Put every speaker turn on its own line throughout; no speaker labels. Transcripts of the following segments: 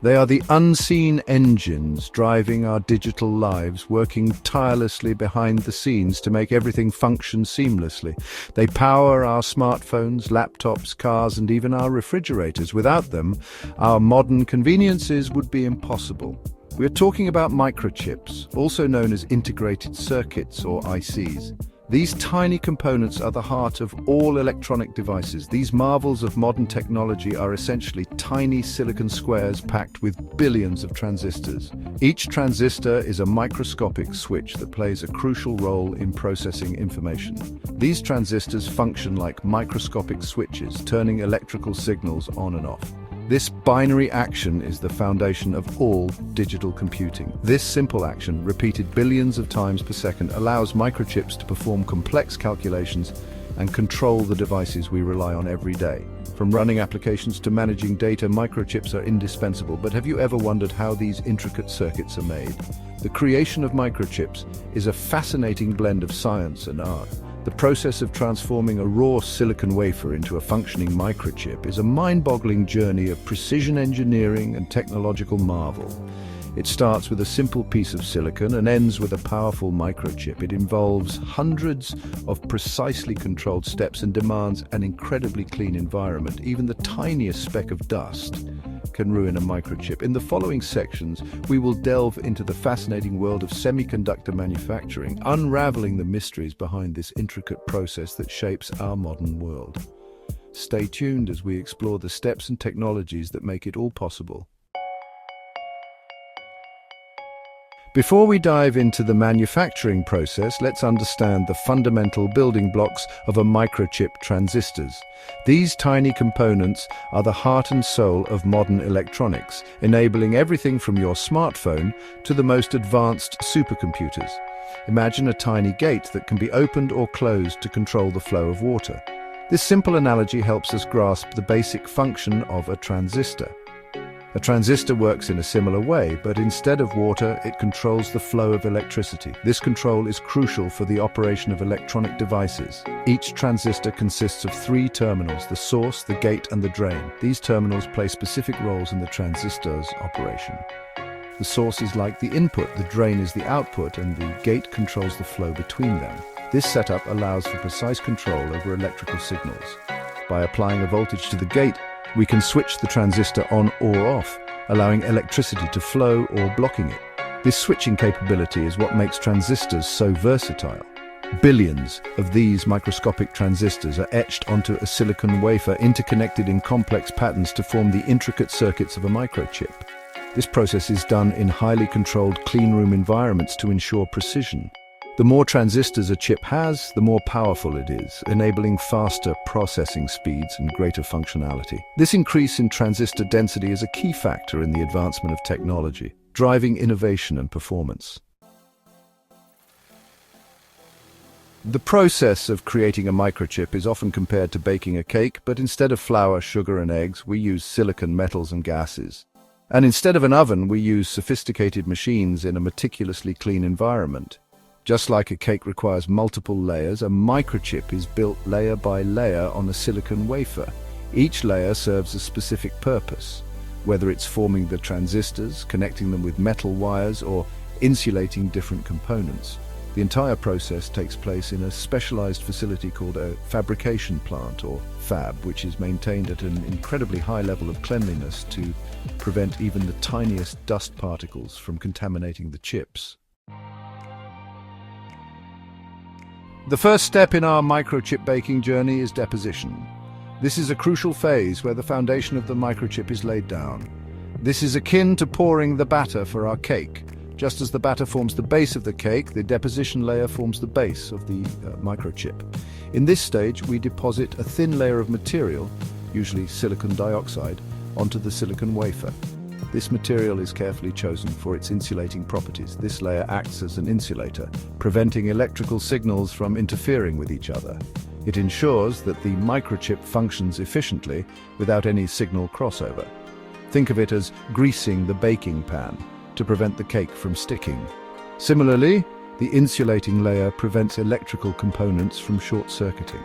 They are the unseen engines driving our digital lives, working tirelessly behind the scenes to make everything function seamlessly. They power our smartphones, laptops, cars, and even our refrigerators. Without them, our modern conveniences would be impossible. We're talking about microchips, also known as integrated circuits or ICs. These tiny components are the heart of all electronic devices. These marvels of modern technology are essentially tiny silicon squares packed with billions of transistors. Each transistor is a microscopic switch that plays a crucial role in processing information. These transistors function like microscopic switches, turning electrical signals on and off. This binary action is the foundation of all digital computing. This simple action, repeated billions of times per second, allows microchips to perform complex calculations and control the devices we rely on every day. From running applications to managing data, microchips are indispensable. But have you ever wondered how these intricate circuits are made? The creation of microchips is a fascinating blend of science and art. The process of transforming a raw silicon wafer into a functioning microchip is a mind-boggling journey of precision engineering and technological marvel. It starts with a simple piece of silicon and ends with a powerful microchip. It involves hundreds of precisely controlled steps and demands an incredibly clean environment. Even the tiniest speck of dust can ruin a microchip. In the following sections, we will delve into the fascinating world of semiconductor manufacturing, unraveling the mysteries behind this intricate process that shapes our modern world. Stay tuned as we explore the steps and technologies that make it all possible. Before we dive into the manufacturing process, let's understand the fundamental building blocks of a microchip: transistors. These tiny components are the heart and soul of modern electronics, enabling everything from your smartphone to the most advanced supercomputers. Imagine a tiny gate that can be opened or closed to control the flow of water. This simple analogy helps us grasp the basic function of a transistor. A transistor works in a similar way, but instead of water, it controls the flow of electricity. This control is crucial for the operation of electronic devices. Each transistor consists of 3 terminals: the source, the gate, and the drain. These terminals play specific roles in the transistor's operation. The source is like the input, the drain is the output, and the gate controls the flow between them. This setup allows for precise control over electrical signals. By applying a voltage to the gate, we can switch the transistor on or off, allowing electricity to flow or blocking it. This switching capability is what makes transistors so versatile. Billions of these microscopic transistors are etched onto a silicon wafer, interconnected in complex patterns to form the intricate circuits of a microchip. This process is done in highly controlled cleanroom environments to ensure precision. The more transistors a chip has, the more powerful it is, enabling faster processing speeds and greater functionality. This increase in transistor density is a key factor in the advancement of technology, driving innovation and performance. The process of creating a microchip is often compared to baking a cake, but instead of flour, sugar, and eggs, we use silicon, metals, and gases. And instead of an oven, we use sophisticated machines in a meticulously clean environment. Just like a cake requires multiple layers, a microchip is built layer by layer on a silicon wafer. Each layer serves a specific purpose, whether it's forming the transistors, connecting them with metal wires, or insulating different components. The entire process takes place in a specialized facility called a fabrication plant, or fab, which is maintained at an incredibly high level of cleanliness to prevent even the tiniest dust particles from contaminating the chips. The first step in our microchip baking journey is deposition. This is a crucial phase where the foundation of the microchip is laid down. This is akin to pouring the batter for our cake. Just as the batter forms the base of the cake, the deposition layer forms the base of the microchip. In this stage, we deposit a thin layer of material, usually silicon dioxide, onto the silicon wafer. This material is carefully chosen for its insulating properties. This layer acts as an insulator, preventing electrical signals from interfering with each other. It ensures that the microchip functions efficiently without any signal crossover. Think of it as greasing the baking pan to prevent the cake from sticking. Similarly, the insulating layer prevents electrical components from short-circuiting.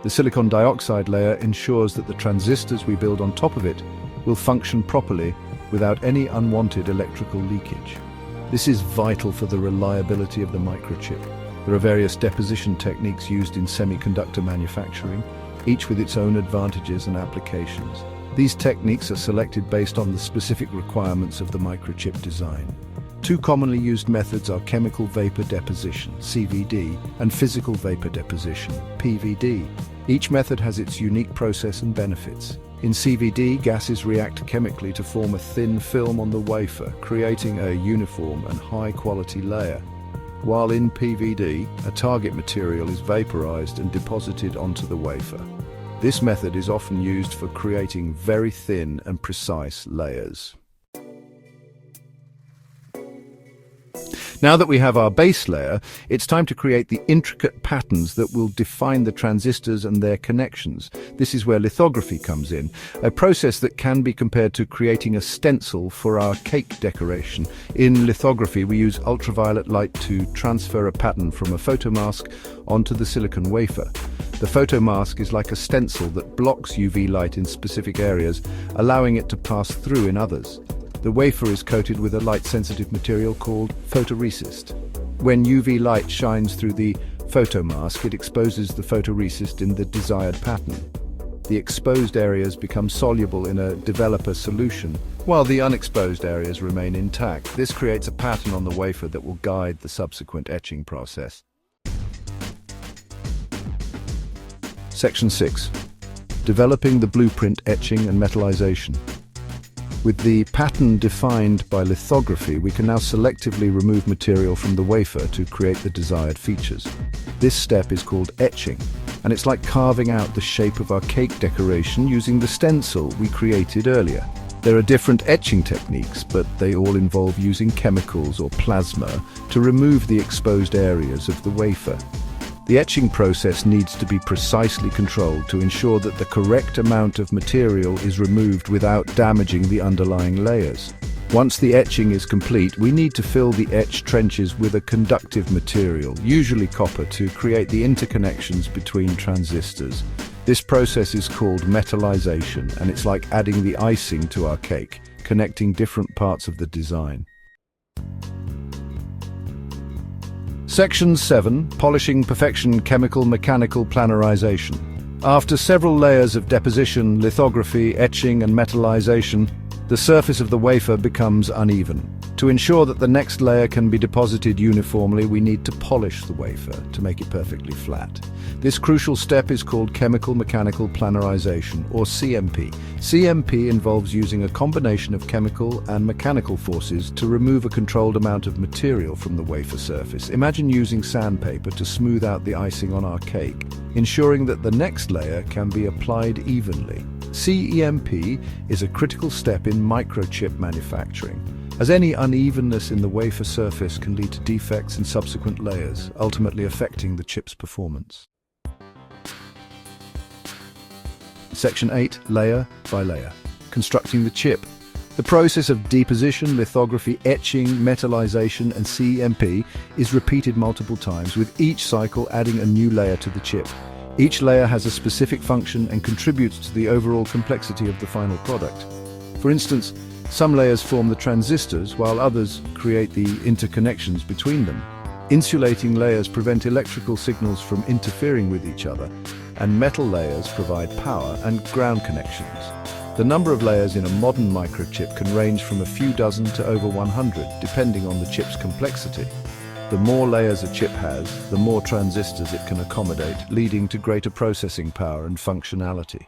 The silicon dioxide layer ensures that the transistors we build on top of it will function properly without any unwanted electrical leakage. This is vital for the reliability of the microchip. There are various deposition techniques used in semiconductor manufacturing, each with its own advantages and applications. These techniques are selected based on the specific requirements of the microchip design. Two commonly used methods are chemical vapor deposition, CVD, and physical vapor deposition, PVD. Each method has its unique process and benefits. In CVD, gases react chemically to form a thin film on the wafer, creating a uniform and high-quality layer. While in PVD, a target material is vaporized and deposited onto the wafer. This method is often used for creating very thin and precise layers. Now that we have our base layer, it's time to create the intricate patterns that will define the transistors and their connections. This is where lithography comes in, a process that can be compared to creating a stencil for our cake decoration. In lithography, we use ultraviolet light to transfer a pattern from a photomask onto the silicon wafer. The photomask is like a stencil that blocks UV light in specific areas, allowing it to pass through in others. The wafer is coated with a light-sensitive material called photoresist. When UV light shines through the photomask, it exposes the photoresist in the desired pattern. The exposed areas become soluble in a developer solution, while the unexposed areas remain intact. This creates a pattern on the wafer that will guide the subsequent etching process. Section 6. Developing the blueprint, etching and metallization. With the pattern defined by lithography, we can now selectively remove material from the wafer to create the desired features. This step is called etching, and it's like carving out the shape of our cake decoration using the stencil we created earlier. There are different etching techniques, but they all involve using chemicals or plasma to remove the exposed areas of the wafer. The etching process needs to be precisely controlled to ensure that the correct amount of material is removed without damaging the underlying layers. Once the etching is complete, we need to fill the etched trenches with a conductive material, usually copper, to create the interconnections between transistors. This process is called metallization, and it's like adding the icing to our cake, connecting different parts of the design. Section 7. Polishing, perfection, chemical, mechanical planarization. After several layers of deposition, lithography, etching and metallization, the surface of the wafer becomes uneven. To ensure that the next layer can be deposited uniformly, we need to polish the wafer to make it perfectly flat. This crucial step is called chemical mechanical planarization, or CMP. CMP involves using a combination of chemical and mechanical forces to remove a controlled amount of material from the wafer surface. Imagine using sandpaper to smooth out the icing on our cake, ensuring that the next layer can be applied evenly. CEMP is a critical step in microchip manufacturing, as any unevenness in the wafer surface can lead to defects in subsequent layers, ultimately affecting the chip's performance. Section 8. Layer by layer. Constructing the chip. The process of deposition, lithography, etching, metallization and CMP is repeated multiple times, with each cycle adding a new layer to the chip. Each layer has a specific function and contributes to the overall complexity of the final product. For instance, some layers form the transistors, while others create the interconnections between them. Insulating layers prevent electrical signals from interfering with each other, and metal layers provide power and ground connections. The number of layers in a modern microchip can range from a few dozen to over 100, depending on the chip's complexity. The more layers a chip has, the more transistors it can accommodate, leading to greater processing power and functionality.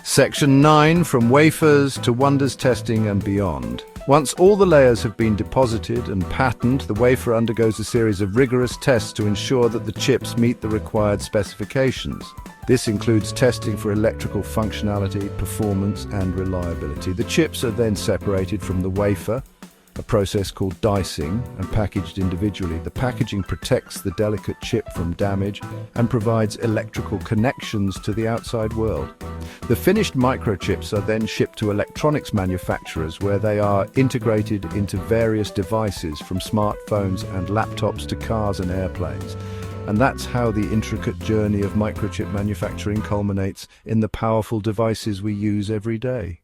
Section 9. From wafers to wonders testing and beyond. Once all the layers have been deposited and patterned, the wafer undergoes a series of rigorous tests to ensure that the chips meet the required specifications. This includes testing for electrical functionality, performance, and reliability. The chips are then separated from the wafer, a process called dicing, and packaged individually. The packaging protects the delicate chip from damage and provides electrical connections to the outside world. The finished microchips are then shipped to electronics manufacturers, where they are integrated into various devices from smartphones and laptops to cars and airplanes. And that's how the intricate journey of microchip manufacturing culminates in the powerful devices we use every day.